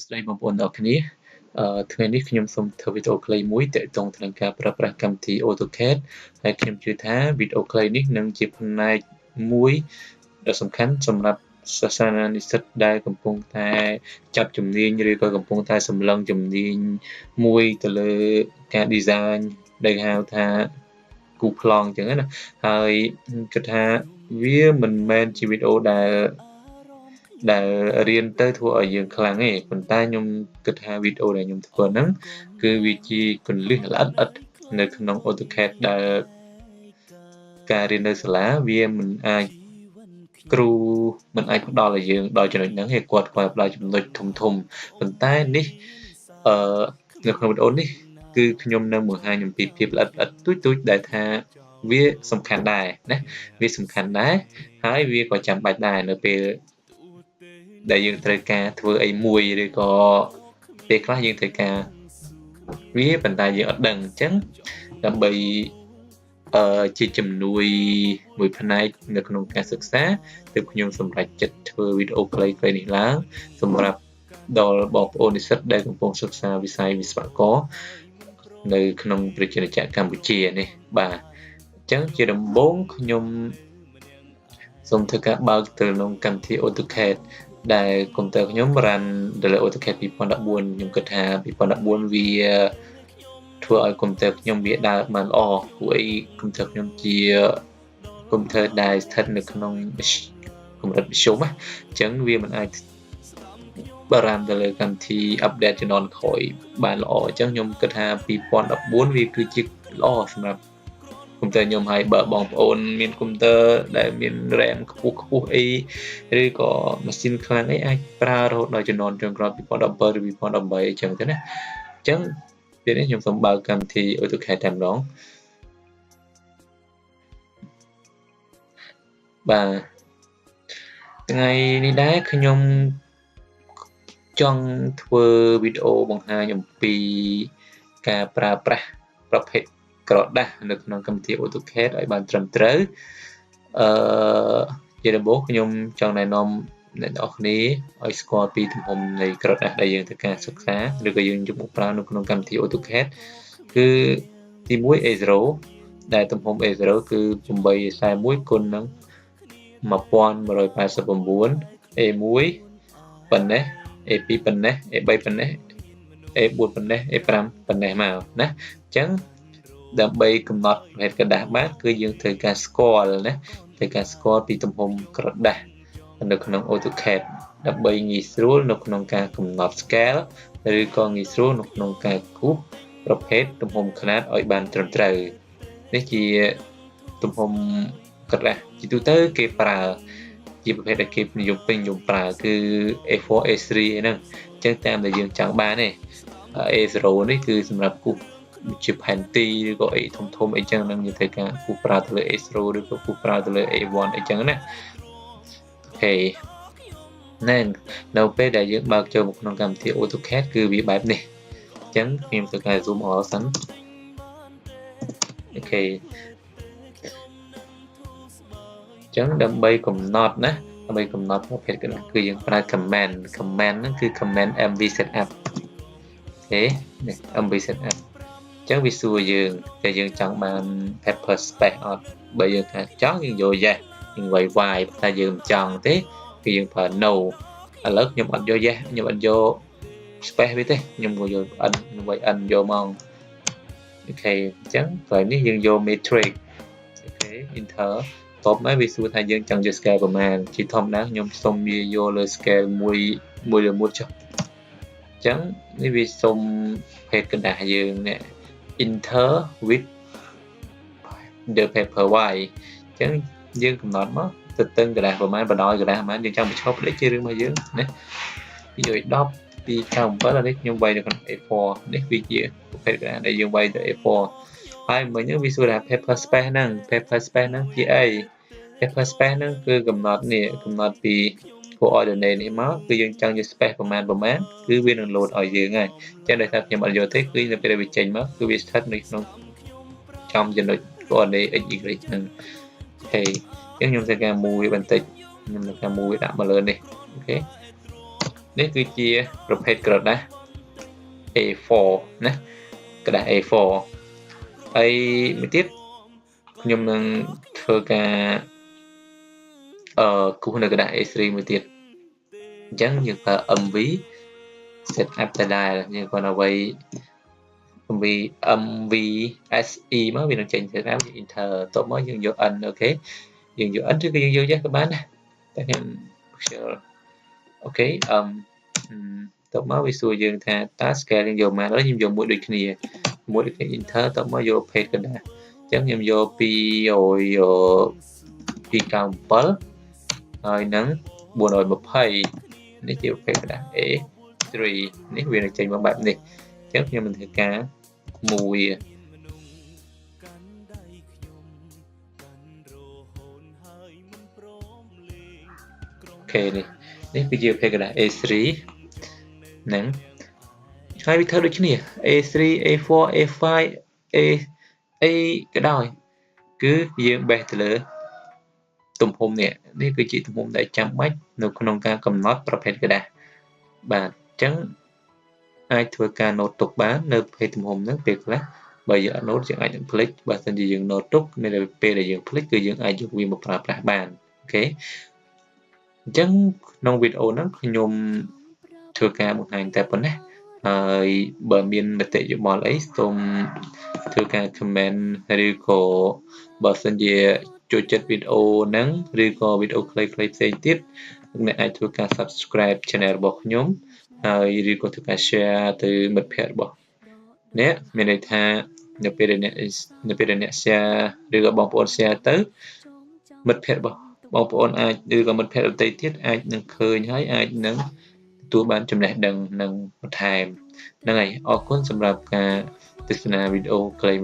ស្ដីបងប្អូនទាំងអស់គ្នាថ្ងៃនេះខ្ញុំសូមធ្វើវីដេអូខ្លីមួយទាក់ទងទៅនឹងការប្រើប្រាស់កម្មវិធី AutoCAD ហើយខ្ញុំជឿថាវីដេអូខ្លីនេះនឹងជាផ្នែកមួយដ៏សំខាន់សម្រាប់សិស្សានុសិស្សដែលកំពុងតែចាប់ជំនាញឬក៏កំពុងតែសម្លឹងជំនាញមួយទៅលើការ design ដែលហៅថាគូប្លង់អញ្ចឹងណាហើយគិតថាវាមិនមែនជាវីដេអូដែលរៀនទៅធ្វើឲ្យយើងខ្លាំងទេប៉ុន្តែខ្ញុំគិតថាវីដេអូដែលខ្ញុំធ្វើហ្នឹងគឺវាជាគន្លឹះល្អិតនៅក្នុង AutoCAD ដែលការរៀននៅសាលាវាមិនអាចគ្រូមិនអាចផ្ដល់ឲ្យយើងដល់ចំណុចហ្នឹងទេគាត់ផ្ដល់ចំណុចធំប៉ុន្តែនេះនៅក្នុងវីដេអូនេះគឺខ្ញុំនឹងបង្ហាញអំពីភាពល្អិតទូចដែលថាវាសំខាន់ដែរណាវាសំខាន់ដែរហើយវាក៏ចាំបាច់ដែរនៅពេលដែលយើងត្រូវការធ្វើអីមួយឬក៏ពេលខ្លះយើងត្រូវការវាប៉ុន្តែយើងអត់ដឹងអញ្ចឹងដើម្បីជាជំនួយមួយផ្នែកនៅក្នុងការសិក្សាទើបខ្ញុំសម្រេចចិត្តធ្វើវីដេអូខ្លីៗនេះឡើងសម្រាប់ដល់បងប្អូននិស្សិតដែលកំពុងសិក្សាវិស័យវិស្វករនៅក្នុងប្រជាជាតិកម្ពុជានេះបាទអញ្ចឹងជាដំបូងខ្ញុំសូមធ្វើការបើកទៅក្នុងកម្មវិធី AutoCAD ដែលកុំព្យូទ័រខ្ញុំរ៉ាន់ទៅលើ AutoCAD 2014ខ្ញុំគិតថា2014វាធ្វើឲ្យកុំព្យូទ័រខ្ញុំវាដើរបានល្អព្រោះអីកុំព្យូទ័រខ្ញុំជាកុំព្យូទ័រដែលស្ថិតនៅក្នុងកម្រិតមធ្យមអញ្ចឹងវាមិនអាចបារម្ភទៅលើកម្មវិធី update ជំនាន់ក្រោយបានល្អអញ្ចឹងខ្ញុំគិតថា2014វាគឺជាល្អសម្រាប់កុំព្យូទ័រខ្ញុំហើយបើបងប្អូនមានកុំព្យូទ័រដែលមាន RAM ខ្ពស់អីឬក៏ម៉ាស៊ីនខ្លាំងអីអាចប្រើរហូតដល់ជំនាន់ចុងក្រោយ2017ឬ2018អញ្ចឹងទៅណាអញ្ចឹងពេលនេះខ្ញុំសូមបើកកម្មវិធី AutoCAD តែម្ដងបាទថ្ងៃនេះដែរខ្ញុំចង់ធ្វើវីដេអូបង្ហាញអំពីការប្រើប្រាស់ប្រភេទក្រដាសនៅក្នុងកម្មវិធី AutoCAD ឲ្យបានត្រឹមត្រូវជាដំបូងខ្ញុំចង់ណែនាំអ្នកនរគ្នាឲ្យស្គាល់ពីទំហំនៃក្រដាសដែលយើងត្រូវការសិក្សាឬក៏យើងយកមកប្រើនៅក្នុងកម្មវិធី AutoCAD គឺទី1 A0 ដែលទំហំ A0 គឺ841គុណនឹង1189 A1 ប៉ុណ្ណេះ A2 ប៉ុណ្ណេះ A3 ប៉ុណ្ណេះ A4 ប៉ុណ្ណេះ A5 ប៉ុណ្ណេះមកណាអញ្ចឹងដើម្បីកំណត់ប្រភេទក្រដាសបានគឺយើងត្រូវការស្គាល់ណាត្រូវការស្គាល់ពីទំហំក្រដាសនៅក្នុង AutoCAD ដើម្បីងាយស្រួលនៅក្នុងការកំណត់ scale ឬក៏ងាយស្រួលនៅក្នុងការគូសប្រភេទទំហំຂະຫນាតឲ្យបានត្រឹមត្រូវនេះជាទំហំក្រដាសជាទូទៅគេប្រើជាប្រភេទដែលគេនិយមប្រើគឺ A4 A3 ហ្នឹងអញ្ចឹងតាមដែលយើងចង់បានទេ A0 នេះគឺសម្រាប់គូសជាផែនទីឬក៏អីធំអីចឹងនឹងយើងត្រូវការគូសប្រើទៅលើ A0 ឬក៏គូសប្រើទៅលើ A1 អីចឹងណាអូខេហ្នឹងនៅពេលដែលយើងបើកចូលមកក្នុងកម្មវិធី AutoCAD គឺវាបែបនេះអញ្ចឹងខ្ញុំត្រូវការ zoom all សិនអូខេអញ្ចឹងដើម្បីកំណត់ណាដើម្បីកំណត់ប្រភេទក្រដាសគឺយើងប្រើ command ហ្នឹងគឺ command mv setup អូខេនេះ mv setup អញ្ចឹងវាសួរយើងតែយើងចង់បាន paper space អត់បើយើងថាចង់យើងយក yes យើងវាយតែយើងមិនចង់ទេគឺយើងប្រើ no ឥឡូវខ្ញុំអត់យក yes ខ្ញុំអត់យក space វាទេខ្ញុំយក n ខ្ញុំវាយ n យកមកអូខេអញ្ចឹងក្រោយនេះយើងយក matrix អូខេ enter តបមកវាសួរថាយើងចង់យក scale ប្រមាណជាធម្មតាខ្ញុំសុំវាយកលើ scale 1 លើ 1ចុះអញ្ចឹងនេះវាសុំភេទក្រដាសយើងនេះ enter with the paper white អញ្ចឹងយើងកំណត់មកទៅតឹងក្រដាសប្រមាណបដោយក្រដាសប្រមាណយើងចង់បញ្ឈប់លេខជារឿងរបស់យើងណាពី10ពី97នេះខ្ញុំវាយនៅក្នុង A4 នេះវាជាប្រភេទក្រដាសដែលយើងវាយទៅ A4 ហើយមិញហ្នឹងវាសួរថា paper space ហ្នឹងជាអី paper space ហ្នឹងគឺកំណត់ពី coordinate នេះមកគឺយើងចង់យក space ប្រមាណគឺវានឹង load ឲ្យយើងហើយអញ្ចឹងដោយសារខ្ញុំអត់យកទេគឺនៅពេលវាចេញមកគឺវាស្ថិតនៅក្នុងចំចំណុច coordinate x y ហ្នឹងអូខេអញ្ចឹងខ្ញុំត្រូវការ move វាបន្តិចខ្ញុំត្រូវការ move វាដាក់មកលើនេះអូខេ នេះគឺជាប្រភេទក្រដាស A4 ណាក្រដាស A4 ហើយមួយទៀតខ្ញុំនឹងធ្វើការគូសនៅក្រដាស A3 មួយទៀតអញ្ចឹងយើងប្រើ MV set up ទៅដែរយើងគាត់អ្វី MVSE មកវានឹងចេញទៅតាម enter តបមកយើងយក N អូខេយើងយក N ឬក៏យើងយក Yes ក៏បានដែរតែខ្ញុំ អូខេតបមកវាសួរយើងថាតើ scale យើងយកមកហើយខ្ញុំយកមួយដូចគ្នា enter តបមកយក page ក៏ដែរអញ្ចឹងខ្ញុំយក297ហើយនឹង420នេះជាប្រភេទក្រដាស A3 នេះវានឹងចេញមកបែបនេះអញ្ចឹងខ្ញុំនឹងធ្វើការមួយអូខេនេះគឺជាប្រភេទក្រដាស A3 ហ្នឹងហើយវាធ្វើដូចគ្នា A3 A4 A5 A ក៏ដោយគឺយើងបេះទៅលើទំហំនេះគឺជាទំហំដែលចាំបាច់នៅក្នុងការកំណត់ប្រភេទក្រដាសបាទអញ្ចឹងអាចធ្វើការ note ទុកបាននៅប្រភេទទំហំហ្នឹងពេលខ្លះបើយើងអត់ note យើងអាចនឹងភ្លេចបើមិនជាយើង note ទុកនៅពេលដែលយើងភ្លេចគឺយើងអាចយកវាមកប្រើប្រាស់បានអូខេអញ្ចឹងក្នុងវីដេអូហ្នឹងខ្ញុំធ្វើការបង្ហាញតែប៉ុណ្ណេះហើយបើមានមតិយោបល់អីសូមធ្វើការ comment ឬក៏បើសិនជាចូលចិត្តវីដេអូហ្នឹងឬក៏វីដេអូខ្លីៗផ្សេងទៀតអ្នកអាចធ្វើការ subscribe channel របស់ខ្ញុំហើយឬក៏ធ្វើការ share ទៅមិត្តភ័ក្តិរបស់អ្នកមានន័យថានៅពេលដែលអ្នក share ឬក៏បងប្អូន share ទៅមិត្តភ័ក្តិរបស់បងប្អូនអាចឬក៏មិត្តភ័ក្តិដទៃទៀតអាចនឹងឃើញហើយអាចនឹងទទួលបានចំណេះដឹងនិងបន្ថែមហ្នឹងហើយអរគុណសម្រាប់ការទស្សនាវីដេអូខ្លី